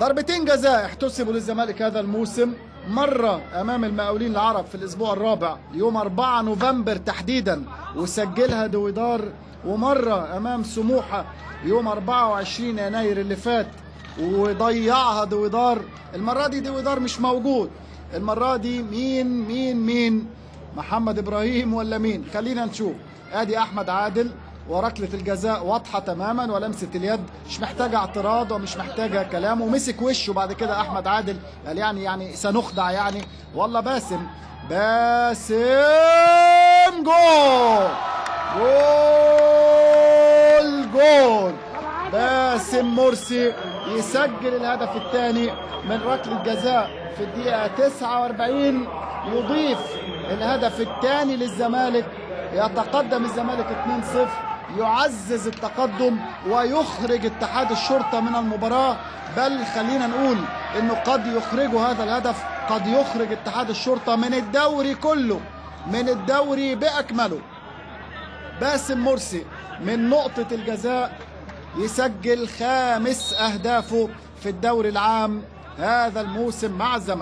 ضربتين جزاء احتسبوا للزمالك هذا الموسم، مرة أمام المقاولين العرب في الأسبوع الرابع يوم 4 نوفمبر تحديدا وسجلها دويدار، ومرة أمام سموحة يوم 24 يناير اللي فات وضيعها دويدار. المرة دي دويدار مش موجود، المرة دي مين محمد إبراهيم ولا مين؟ خلينا نشوف. ادي أحمد عادل وركلة الجزاء واضحة تماما ولمسة اليد مش محتاجة اعتراض ومش محتاجة كلام، ومسك وشه بعد كده أحمد عادل قال يعني سنخدع يعني. والله باسم جول باسم مرسي يسجل الهدف الثاني من ركلة جزاء في الدقيقة 49، يضيف الهدف الثاني للزمالك، يتقدم الزمالك 2-0، يعزز التقدم ويخرج اتحاد الشرطة من المباراة. بل خلينا نقول انه قد يخرجوا هذا الهدف، قد يخرج اتحاد الشرطة من الدوري كله، من الدوري بأكمله. باسم مرسي من نقطة الجزاء يسجل 5 أهدافه في الدوري العام هذا الموسم مع الزمالك.